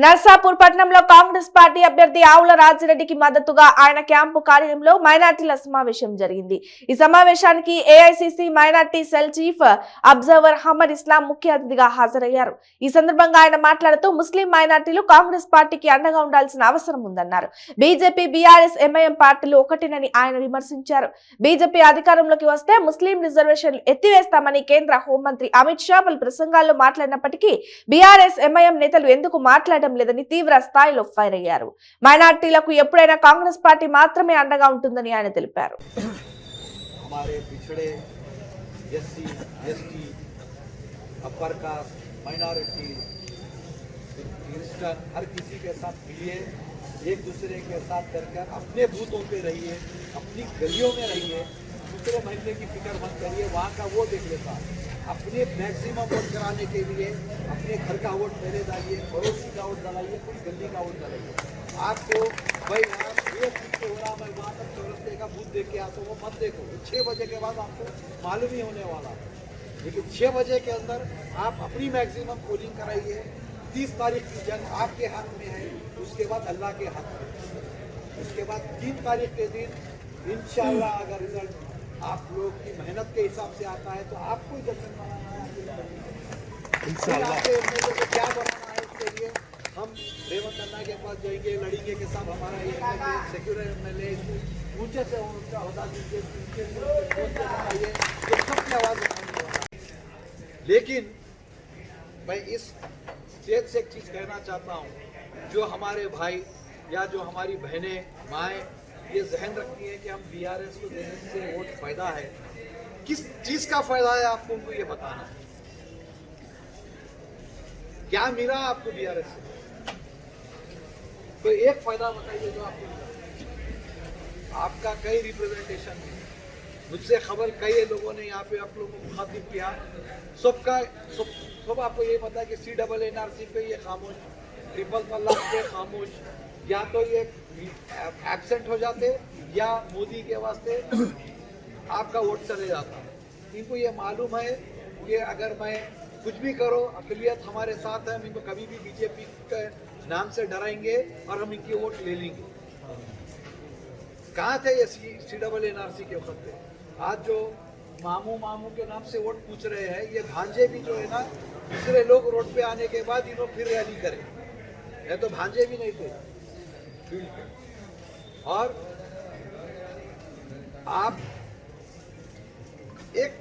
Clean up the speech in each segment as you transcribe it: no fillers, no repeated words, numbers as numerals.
నర్సాపూర్ పట్టణంలో కాంగ్రెస్ పార్టీ అభ్యర్థి ఆవుల రాజిరెడ్డికి మద్దతుగా ఆయన క్యాంపు కార్యాలయంలో మైనార్టీల సమావేశం జరిగింది। ఈ సమావేశానికి AICC minority cell chief observer Hamad Islam ముఖ్య అతిథిగా హాజరయ్యారు। ఈ సందర్భంగా ఆయన మాట్లాడుతూ ముస్లిం మైనార్టీలు కాంగ్రెస్ పార్టీకి అండగా ఉండాల్సిన అవసరం ఉందన్నారు। బీజేపీ, బీఆర్ఎస్, ఎంఐఎం పార్టీలు ఒకటేనని ఆయన విమర్శించారు। బీజేపీ అధికారంలోకి వస్తే ముస్లిం రిజర్వేషన్లు ఎత్తివేస్తామని కేంద్ర హోంమంత్రి అమిత్ షా పలు ప్రసంగాల్లో మాట్లాడినప్పటికీ బీఆర్ఎస్, ఎంఐఎం నేతలు ఎందుకు మాట్లాడడం లేదని తీవ్ర స్థాయిలో ఫైర్ అయ్యారు। మైనార్టీలకు ఎప్పుడైనా కాంగ్రెస్ పార్టీ మాత్రమే అండగా ఉంటుందని ఆయన తెలిపారు। हमारे पिछड़े SC, ST, upper caste, minority, Christian हर किसी के साथ मिलिए, एक दूसरे के साथ कर अपने बूथों पे रहिए, अपनी गलियों में रहिए, दूसरे महीने की फिक्र मत करिए, वहाँ का वो देख लेता। अपने मैक्सिमम वोट कराने के लिए अपने घर का वोट पहले डालिए, पड़ोसी का वोट डालिए, कोई गली का वोट डालिए। आपको भाई यहाँ ये हो रहा, मैं वहाँ तक चौरस्ते का बूथ देख के आता हूँ, वो मत देखो। 6 बजे के बाद आपको मालूम ही होने वाला, लेकिन 6 बजे के अंदर आप अपनी मैक्सिमम पोलिंग कराइए। 30 तारीख की जंग आपके हाथ में है, उसके बाद अल्लाह के हाथ में। उसके बाद 3 तारीख के दिन इंशाअल्लाह अगर रिजल्ट आप लोग की मेहनत के हिसाब से आता है तो आपको ही जश्न मनाना है। इंशाअल्लाह क्या बनाना है उसके लिए हम रेवंत अन्ना के पास जाएंगे, लड़ेंगे कि साहब हमारा ये सिक्योर एमएलए ऊंचे से ऊंचा होता दीजिए, तो सबकी आवाज़ उठानी होगा। लेकिन मैं इस स्टेज से एक चीज़ कहना चाहता हूँ, जो हमारे भाई या जो हमारी बहनें, माएँ ये जहन रखती है कि हम बीआरएस को देने से वोट फायदा है, किस चीज का फायदा है आपको उनको ये बताना है। क्या मिला आपको बीआरएस से? तो एक फायदा बताइए जो आपको मिला। आपका कई रिप्रेजेंटेशन है, मुझसे खबर कई लोगों ने यहाँ पे आप लोगों को मुखातिब किया, सब आपको ये पता है कि CNRC पे ये खामोश, ट्रिपल तलाक पे खामोश, या तो ये एब्सेंट हो जाते या मोदी के वास्ते आपका वोट चले जाता। इनको ये मालूम है कि अगर मैं कुछ भी करो, अकलियत हमारे साथ है, हम इनको कभी भी बीजेपी के नाम से डराएंगे और हम इनकी वोट ले लेंगे। कहाँ थे ये CNRC के वक्त थे? आज जो मामू के नाम से वोट पूछ रहे हैं, ये भांजे भी जो है ना, दूसरे लोग रोड पे आने के बाद इन्होंने फिर रैली करे, ये तो भांजे भी नहीं थे। और आप एक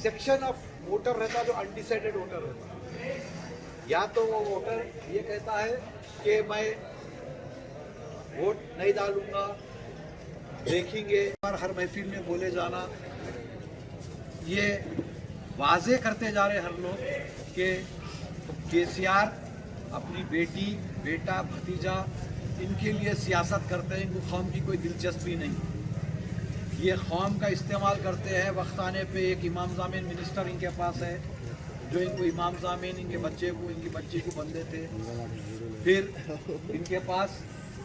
सेक्शन ऑफ वोटर रहता जो अनडिसाइडेड वोटर रहता, या तो वो वोटर ये कहता है कि मैं वोट नहीं डालूंगा, देखेंगे। और हर महफिल में बोले जाना, ये वाजे करते जा रहे हर लोग कि केसीआर अपनी बेटी, बेटा, भतीजा इनके लिए सियासत करते हैं, इनको कौम की कोई दिलचस्पी नहीं। ये कौम का इस्तेमाल करते हैं, वक्त आने पे एक इमाम जामीन मिनिस्टर इनके पास है जो इनको इमाम जामीन इनके बच्चे को, इनकी बच्ची को बन देते, फिर इनके पास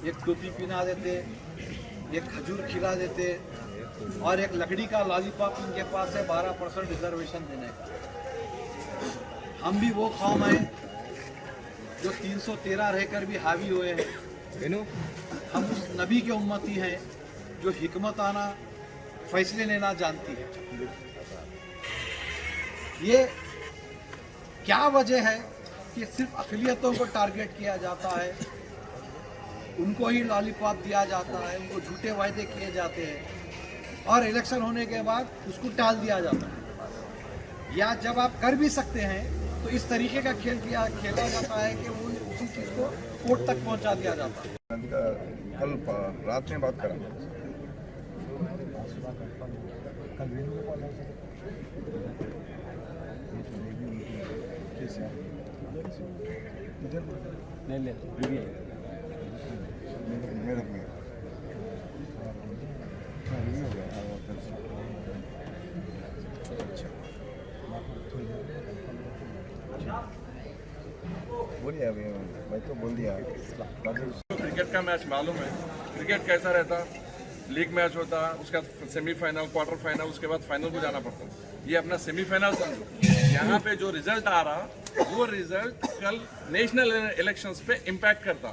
एक टोपी पहना देते, एक खजूर खिला देते, और एक लकड़ी का लॉलीपॉप इनके पास है 12% रिजर्वेशन देने का। हम भी वो कौम है जो 313 रहकर भी हावी हुए हैं। हम उस नबी के उम्मती हैं जो हिकमत आना, फैसले लेना जानती है। ये क्या वजह है कि सिर्फ अक़लियतों को टारगेट किया जाता है, उनको ही लॉलीपॉप दिया जाता है, उनको झूठे वायदे किए जाते हैं, और इलेक्शन होने के बाद उसको टाल दिया जाता है। या जब आप कर भी सकते हैं तो इस तरीके का खेल खेला जाता है कि वो उसी चीज़ को कोर्ट तक पहुंचा दिया जाता है। कल रात में बात करा, बोलिए अभी मैं तो बोल दिया। क्रिकेट का मैच मालूम है, क्रिकेट कैसा रहता, लीग मैच होता, उसके बाद सेमीफाइनल, क्वार्टर फाइनल, उसके बाद फाइनल को जाना पड़ता। ये अपना सेमीफाइनल समझो, यहाँ पे जो रिजल्ट आ रहा वो रिजल्ट कल नेशनल इलेक्शंस पे इम्पैक्ट करता।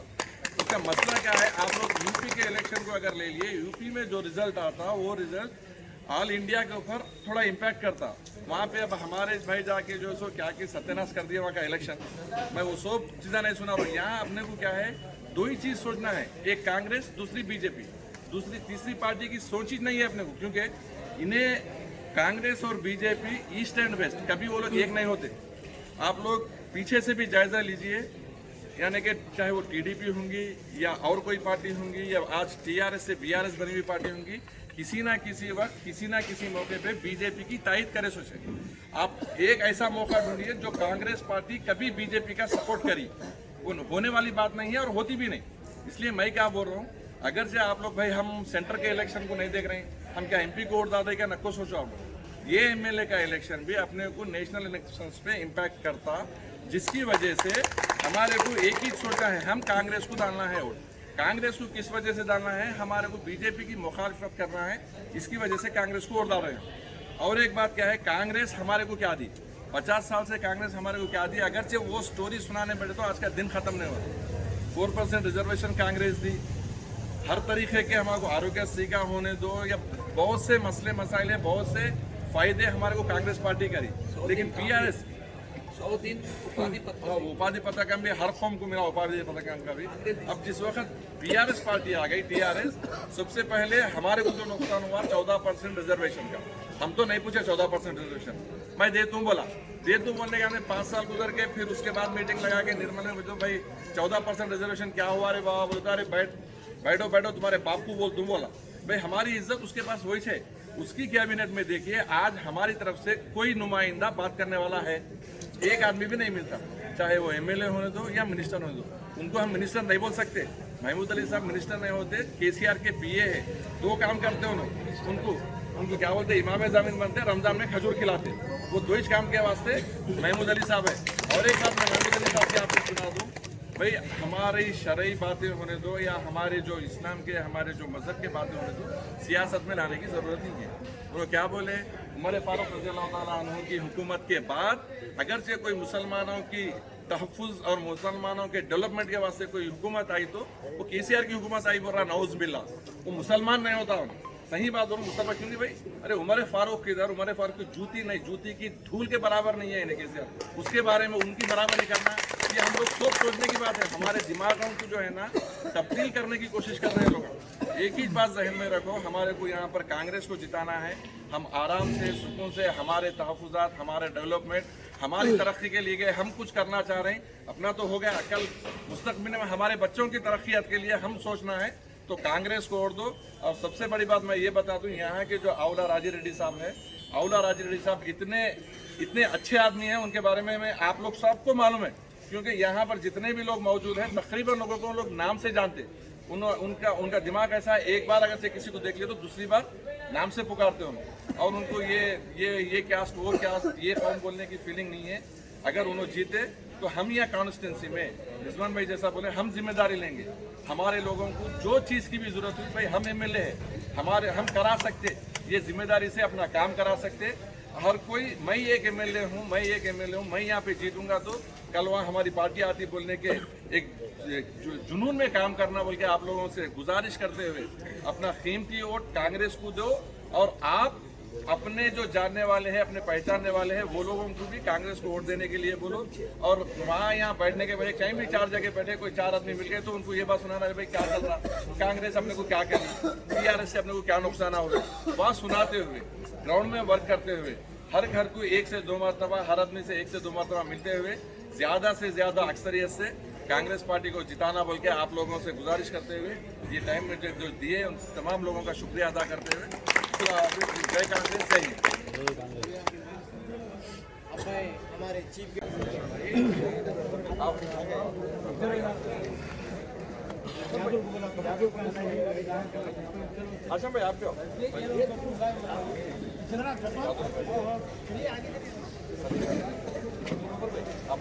उसका मसला क्या है, आप लोग यूपी के इलेक्शन को अगर ले लिए, यूपी में जो रिजल्ट आता वो रिजल्ट ऑल इंडिया के ऊपर थोड़ा इम्पैक्ट करता। वहाँ पे अब हमारे भाई जाके जो सो क्या कि सत्यानाश कर दिया वहाँ का इलेक्शन, मैं वो सब चीज़ें नहीं सुना रहा हूँ। यहाँ अपने को क्या है, दो ही चीज़ सोचना है, एक कांग्रेस, दूसरी बीजेपी, दूसरी तीसरी पार्टी की सोच ही नहीं है अपने को, क्योंकि इन्हें कांग्रेस और बीजेपी ईस्ट एंड वेस्ट कभी वो लोग एक नहीं होते। आप लोग पीछे से भी जायजा लीजिए, यानी कि चाहे वो टीडीपी होंगी या और कोई पार्टी होंगी या आज टीआरएस से बीआरएस बनी हुई पार्टी होंगी, किसी ना किसी वक्त किसी ना किसी मौके पे बीजेपी की तायद करे सोचे। आप एक ऐसा मौका ढूंढिए जो कांग्रेस पार्टी कभी बीजेपी का सपोर्ट करी, वो होने वाली बात नहीं है और होती भी नहीं। इसलिए मैं क्या बोल रहा हूँ, अगर से आप लोग भाई हम सेंटर के इलेक्शन को नहीं देख रहे हैं, हम क्या एमपी को वोट डाल दे क्या, नको सोचो आप लोग। ये एमएलए का इलेक्शन भी अपने को नेशनल इलेक्शंस पे इम्पैक्ट करता, जिसकी वजह से हमारे को एक ही सोचना है, हम कांग्रेस को डालना है वोट। कांग्रेस को किस वजह से डालना है, हमारे को बीजेपी की मुखालफत करना है, इसकी वजह से कांग्रेस को वोट डाल रहे हैं। और एक बात क्या है, कांग्रेस हमारे को क्या दी, 50 साल से कांग्रेस हमारे को क्या दी, अगरचे वो स्टोरी सुनाने बैठे तो आज का दिन खत्म नहीं हुआ। 4% रिजर्वेशन कांग्रेस दी, हर तरीके के हमारे को आरोग्य का होने दो, या बहुत से मसले मसाइल है, बहुत से फायदे हमारे को कांग्रेस पार्टी करी। लेकिन बीआरएस 100 दिन उपाधि पदकम भी हर कौम को मिला, उपाधि पदकम का भी। अब जिस वक्त बीआरएस पार्टी आ गई, टीआरएस, सबसे पहले हमारे को जो नुकसान हुआ 14% रिजर्वेशन का। हम तो नहीं पूछे 14% रिजर्वेशन, मैं दे दूं बोला, दे दूं बोलने के हमने 5 साल गुजर के फिर उसके बाद मीटिंग लगा के निर्मल ने जो भाई 14% रिजर्वेशन क्या हुआ रे बाबा, बोलता अरे बैठो बैठो तुम्हारे बाप को बोल दूं बोला। भाई हमारी इज्जत उसके पास वही है। उसकी कैबिनेट में देखिए, आज हमारी तरफ से कोई नुमाइंदा बात करने वाला है, एक आदमी भी नहीं मिलता, चाहे वो एमएलए होने दो या मिनिस्टर होने दो। उनको हम मिनिस्टर नहीं बोल सकते। महमूद अली साहब मिनिस्टर नहीं होते, केसीआर के पीए है, 2 काम करते हैं उनको क्या बोलते, इमाम ज़मीन बनते, रमजान में खजूर खिलाते, वो 2 ही काम के वास्ते महमूद अली साहब है। और एक बात मैं महमूद अली साहब की आपको सुना दूँ, भाई हमारी शरई बातें होने दो या हमारे जो इस्लाम के, हमारे जो मज़हब के बातें होने दो, सियासत में लाने की ज़रूरत नहीं है। वो क्या बोले, उमर फारूक रज़ियल्लाहु ताला अन्हु की हुकूमत के बाद अगर से कोई मुसलमानों की तहफ़्फ़ुज़ और मुसलमानों के डेवलपमेंट के वास्ते कोई हुकूमत आई तो वो केसीआर की हुकूमत आई, बोल रहा नाउज़ बिल्ला, वो मुसलमान नहीं होता। सही बात बोलो, मुसलमान क्यों नहीं भाई, अरे उमर फारूक किधर, उमर फारूक की जूती नहीं, जूती की धूल के बराबर नहीं है इन्हें केसीआर, उसके बारे में उनकी बराबर नहीं करना। ये हम लोग सोच सोचने की बात है, हमारे दिमागों को जो है ना तब्दील करने की कोशिश कर रहे हैं लोग। एक ही बात जहन में रखो, हमारे को यहाँ पर कांग्रेस को जिताना है। हम आराम से, सुकून से, हमारे तहफ़्फ़ुज़ात, हमारे डेवलपमेंट, हमारी तरक्की के लिए हम कुछ करना चाह रहे हैं। अपना तो हो गया, कल मुस्तक़बिल में हमारे बच्चों की तरक्कियात के लिए हम सोचना है, तो कांग्रेस को वोट दो। और सबसे बड़ी बात मैं ये बता दूं, यहाँ के जो आउला राजी रेड्डी साहब है, आउला राजी रेड्डी साहब इतने अच्छे आदमी हैं, उनके बारे में आप लोग सबको मालूम है, क्योंकि यहाँ पर जितने भी लोग मौजूद हैं तकरीबन लोगों को लोग नाम से जानते। उनका दिमाग ऐसा है, एक बार अगर से किसी को देख लिया तो दूसरी बार नाम से पुकारते हैं। और उनको ये कास्ट वो कास्ट ये कौन बोलने की फीलिंग नहीं है। अगर उन्होंने जीते तो हम यहाँ कॉन्स्टिट्यूंसी में रिजवान भाई जैसा बोले, हम जिम्मेदारी लेंगे। हमारे लोगों को जो चीज़ की भी जरूरत हुई, भाई हम एमएलए है, हम करा सकते, ये जिम्मेदारी से अपना काम करा सकते। हर कोई, मैं एक एमएलए हूँ, मैं यहाँ पे जीतूंगा तो कल वहाँ हमारी पार्टी आती बोलने के एक जुनून में काम करना बोल के आप लोगों से गुजारिश करते हुए अपना कीमती वोट कांग्रेस को दो। और आप अपने जो जानने वाले हैं, अपने पहचानने वाले हैं, वो लोगों को भी कांग्रेस को वोट देने के लिए बोलो। और वहाँ यहाँ बैठने के बाद कहीं भी 4 जगह बैठे, कोई 4 आदमी मिल गए तो उनको ये बात सुनाना है, भाई क्या चल रहा, कांग्रेस अपने को क्या करी, टीआरएस से अपने को क्या नुकसान हो रहा, वहाँ सुनाते हुए, ग्राउंड में वर्क करते हुए, हर घर को 1 से 2 मरतबा, हर आदमी से 1 से 2 मरतबा मिलते हुए, ज़्यादा से ज़्यादा अक्सरियत से कांग्रेस पार्टी को जिताना बोल के आप लोगों से गुजारिश करते हुए, ये टाइम में जो दिए उन तमाम लोगों का शुक्रिया अदा करते हुए, जय कांग्रेस, जय हिंद। हमारे चीफ आशम भाई आप क्यों आप